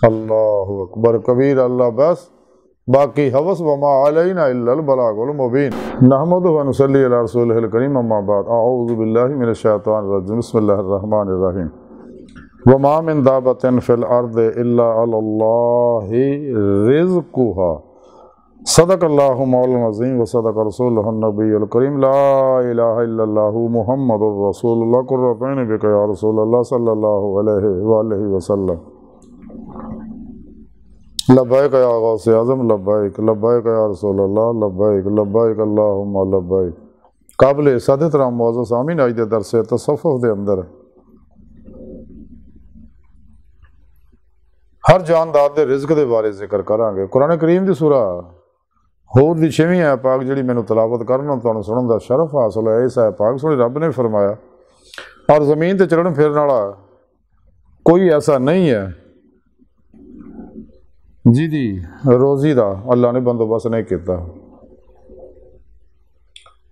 अल्लाहु अकबर कबीर। अल्लाह बस बाकी हवस वमा अलैना इल्लल बलागुल मुबीन। नहमदुहु व नुसल्ली अला रसूलिहिल करीम अम्मा बाद। अऊज़ु बिल्लाहि मिनश शैतानिर रजीम। बिस्मिल्लाहिर रहमानिर रहीम। वमा मिन दाबतिन फिल अर्दि इल्ला अल्लाहि रिज़्कुहा। सदक़ल्लाहु मौलाना अज़ीम व सदक़ रसूलुहुन नबियुल करीम। ला इलाहा इल्लल्लाहु मुहम्मदुर रसूलुल्लाह कुर्रतैन बिका या रसूलल्लाह सल्लल्लाहु अलैहि वसल्लम। लब्बैक या गौसे आज़म लब्बैक, लब्बैक या रसूलल्लाह लब्बैक, लब्बैक अल्लाहुम्मा लब्बैक। काबिल सादित राम मौजूद सामीन आज दे दरसे तसव्वुफ़ दे अंदर हर जानदार दे रिज़्क दे बारे जिक्र करांगे। कुरान करीम दी सूरा हूद दी 6वीं आयत पाक जिहड़ी मैनूं तलावत करन तुहानूं सुणन दा शरफ हासिल है। इस आयत पाक सुणी रब ने फरमाया और ज़मीन ते चलण फिरन वाला कोई ऐसा नहीं है जिहदी रोज़ी दा अल्लाह ने बंदोबस्त नहीं किया।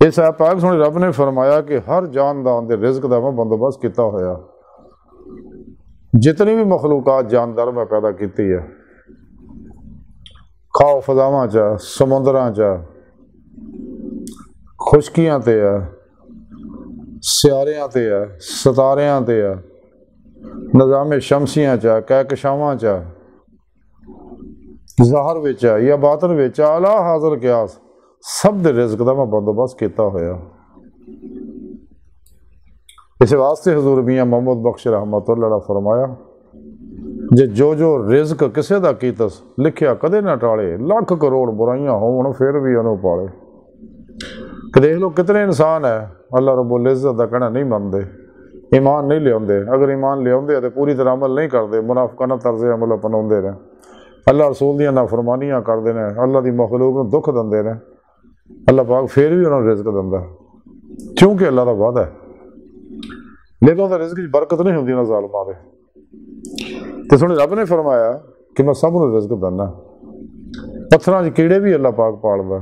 इस आयत पाक सुणी रब ने फरमाया कि हर जानदार दे रिज़्क दा मैं बंदोबस्त किया होया। जितनी भी मखलूकात जानदार मैं पैदा की है, खाओ फजावां च, समुद्रां च, खुशकियां ते है, सियारियां ते है, सितारियां ते है, निज़ामे शमसियां च, कहकशावां च, ज़ाहिर विच है या बातिन विच आला हाज़िर क्यास सब दे रिज़्क दा मैं बंदोबस्त किया होया। इस वास्ते हजूर मियाँ मोहम्मद बख्श रहमतुल्लाह फरमाया जे जो रिज़्क किसी का कीतस लिखिया कदे ना टाले, लख करोड़ बुराइयां होवन फिर भी उन्होंने पाले। कि देख लो कितने इंसान है अल्लाह रब्बुल इज़्ज़त का कहना नहीं मनते, ईमान नहीं लियाते। अगर ईमान लियाते तो पूरी तरह अमल नहीं करते, मुनाफिकाना तर्ज़ अमल अपनाते हैं, अल्लाह रसूल दी नाफरमानियां करते हैं, अल्लाह की मखलूक को दुख देंगे हैं। अल्लाह पाक फिर भी उन्होंने रिज़्क दिंदा क्योंकि अल्लाह का वादा है। लेकिन उहदा रिज़्क च बरकत नहीं होंदी ना ज़ालिमां दे। तो सुने रब ने फरमाया कि मैं सब नूं रिज़्क दिंदा। पत्थरां च कीड़े भी अल्लाह पाक पालदा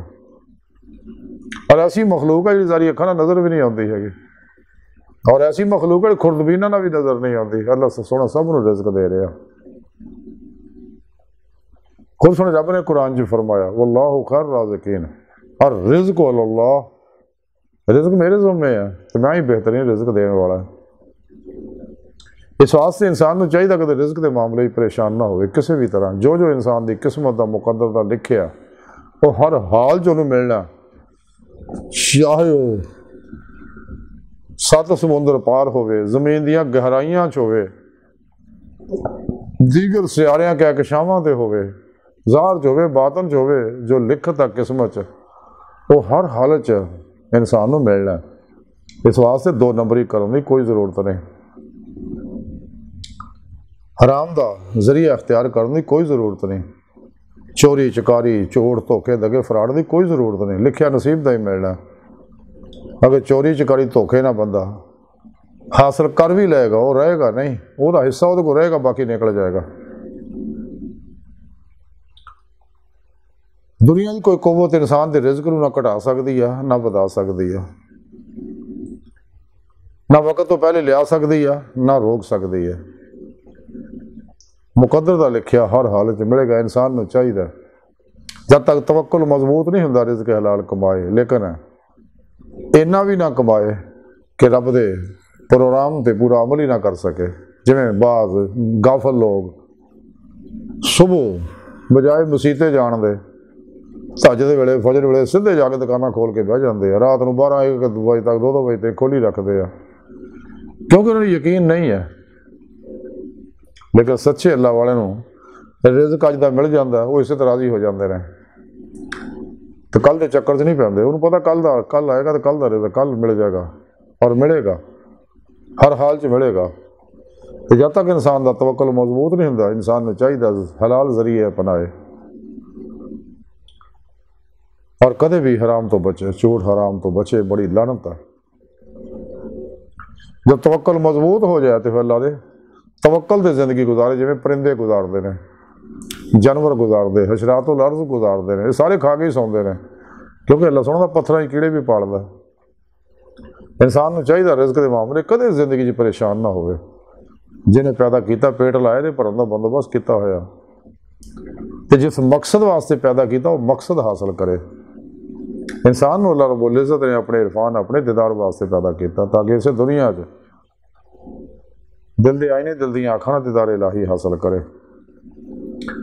और ऐसी मखलूक है जी सारी अखां नाल नज़र भी नहीं आती है, और ऐसी मखलूक है खुर्दबीना ना भी नज़र नहीं आती। अल्लाह सोहना सब नूं रिज़्क दे रहा। खुद सुने रब ने कुरान च फरमाया वल्लाहु खैरुर राज़िकीन, और रिज़्क़ु अल्लाह, रिज़्क मेरे ज़िम्मे है तो मैं ही बेहतरीन रिज़्क देने वाला है। इस वास्ते इंसान को चाहिए कि रिज़्क के मामले परेशान ना हो किसी भी तरह। जो इंसान की किस्मत का मुकद्दर का लिखिया वो हर हाल च उन्हें मिलना, चाहे वो 7 समुंदर पार होवे, ज़मीन दियां गहराइयां च होवे, दीगर सियारियां कहकशावां ते होवे, ज़ाहिर च होवे, बातन च होवे, जो लिखत है किस्मत च वो हर हालत च इंसान को मिलना। इस वास्ते 2 नंबरी करने की कोई ज़रूरत नहीं, हराम का जरिया अख्तियार करने की कोई ज़रूरत नहीं, चोरी चकारी चोर धोखे दगे फराड की कोई ज़रूरत नहीं। लिखिया नसीब का ही मिलना। अगर चोरी चकारी धोखे ना बंदा हासिल कर भी लेगा वो रहेगा नहीं, वह हिस्सा वो को रहेगा, बाकी निकल जाएगा। दुनिया की कोई कुव्वत इंसान के रिज़्क को ना घटा सकती है ना बढ़ा सकती है, ना वक्त तो पहले लिया सकती है ना रोक सकती है। मुकद्दर का लिखिया हर हालत मिलेगा। इंसान को चाहिए जब तक तवक्कुल मजबूत नहीं होंदा रिज़्क हलाल कमाए, लेकिन इन्ना भी ना कमाए कि रब दे प्रोग्राम पर पूरा अमल ही ना कर सके। जिमें बाज़ गाफल लोग सुबह बजाए मसीते जान दे सज दे वेले फजर वेले सीधे जाके दुकाना खोल के बह जाते हैं, रात को 12-1 बजे तक 2-2 बजे तक खोली रखते हैं क्योंकि उन्हें यकीन नहीं है। लेकिन सच्चे अल्लाह वाले रिज़्क अज का मिल जाता वो इस तरह ही हो जाते हैं, तो कल के चक्कर च नहीं पैंदे। उन्होंने पता कल आएगा तो कल का रिज़्क कल मिल जाएगा और मिलेगा, हर हाल च मिलेगा। तो जब तक इंसान का तवक्कुल मजबूत नहीं होंदा, इंसान को चाहिए हलाल जरिए अपनाए और कदे भी हराम तो बचे, झूठ हराम तो बचे। बड़ी लानत है। जब तवक्कुल मजबूत हो जाए तो फिर अल्लाह दे तवक्कुल से जिंदगी गुजारे, जिमें परिंदे गुजारते हैं, जानवर गुजारते, हशरातुल अर्ज़ गुजारते हैं, ये सारे खा के ही सौंदे हैं क्योंकि अल्लाह सोहना पत्थर कीड़े भी पालदा। इंसान को चाहिए रिज़्क के मामले कदे जिंदगी परेशान ना हो। जिन्हें पैदा किया पेट लाए दे भरन का बंदोबस्त किया होया ते जिस मकसद वास्ते पैदा किया वो मकसद हासिल करे। इंसान अल्लाह रब्बुल इज़्ज़त ने अपने इरफान अपने दीदार वास्ते पैदा किया ताकि इस दुनिया च दिल दे आईने दिल दी आँखां नाल दीदार इलाही हासिल करे।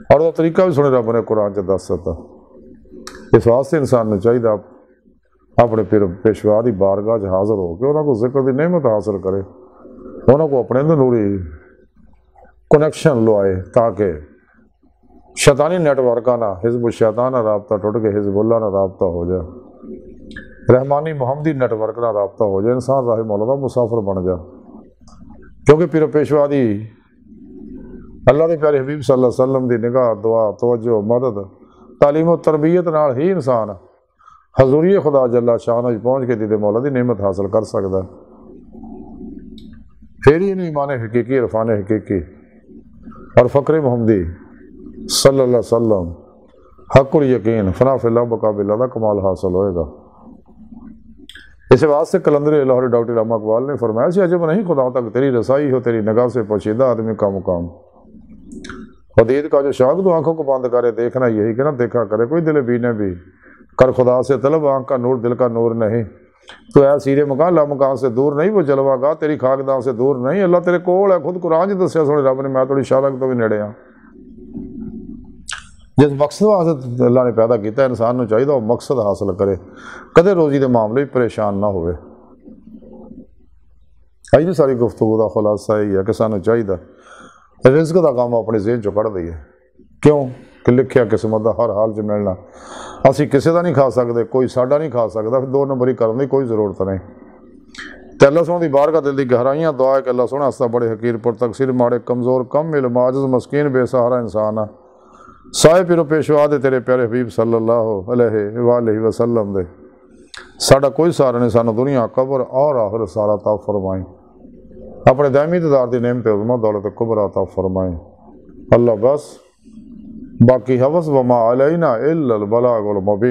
और वो तरीका भी सुने रब ने कुरान च दस दिता। इस वास्ते इंसान ने चाहिए अपने फिर पेशवा की बारगाह च हाजिर हो के उन्होंने जिक्र की नेमत हासिल करे, उन्होंने अपने नूरी कनैक्शन लवाए ताकि शैतानी नेटवर्क ना हिजब शैतान ना रबता टुट के हिजबुल्ला ना रबता हो जाए, रहमानी मुहम्मदी नेटवर्क ना रबता हो जाए, इंसान राह मौला का मुसाफिर बन जा। क्योंकि फिर पेशवा की अल्लाह के प्यारे हबीब सल्लल्लाहु अलैहि वसल्लम की निगाह दुआ तवज्जो मदद तालीम और तरबियत नाल ही इंसान हजूरी खुदा जल्ला शान पहुँच के दीदे मौला की नेमत हासिल कर सकता। फिर ही ईमान हकीकी इरफान हकीकी और फ़क्र मुहम्मदी सल्लल्लाहु अलैहि वसल्लम हक़ुल यकीन फना फिल्लाह मुकाबिला का कमाल हासिल होएगा। इस वास्ते कलंदर लाहौरी डॉक्टर रामा इकबाल ने फरमाया सी अजब नहीं खुदा तक तेरी रसाई हो, तेरी निगाह से पोशीदा आदमी का मुकाम। हदीद का जो शौक तो आंखों को बंद करे देखना यही कि ना देखा करे कोई दिल बीने भी कर खुदा से तलब आँख का नूर दिल का नूर नहीं। तो ऐ सीरे मकान ला मकान से दूर नहीं वो जलवागा तेरी खाकदां से दूर नहीं। अल्लाह तेरे कोल है, खुद कुरान च दस्या सोने रब ने मैं थोड़ी शालक तो भी नेड़े हाँ। जिस मकसद वास्ते अल्लाह ने पैदा किया इंसान को चाहिए वो मकसद हासिल करे, कदे रोजी के मामले भी परेशान ना हो। अज की सारी गुफ्तगू का खुलासा यही है कि सानू चाहिए रिज़्क का काम अपने ज़हन चो कढ़ दईए। क्यों कि लिखिया किस्मत का हर हाल च मिलना, असी किसी का नहीं खा सकते, कोई साडा नहीं खा सकता, फिर दो नंबरी करने की कोई जरूरत नहीं। तो अल्लाह सोहने की बारगाह दिल की गहराइयां दुआ है कि अल्लाह सोहना हस्ता बड़े हकीर पुर तकसीर माड़े कमज़ोर कम इल्म आजिज़ मस्कीन बेसहारा इंसान आ साए पिरो पेशवा दे तेरे प्यारे हबीब सल्लल्लाहु अलैहि वसल्लम दे साडा कोई सहारा नहीं, सानू दुनिया कब्र और आखिर सारा ता फरमाई, अपने दायमी दीदार दी नेमत उज़्मा दौलत कुबरा ता फरमाई। अल्लाह बस बाकी हवस वमा अलैना इल्लल बलागुल मुबीन।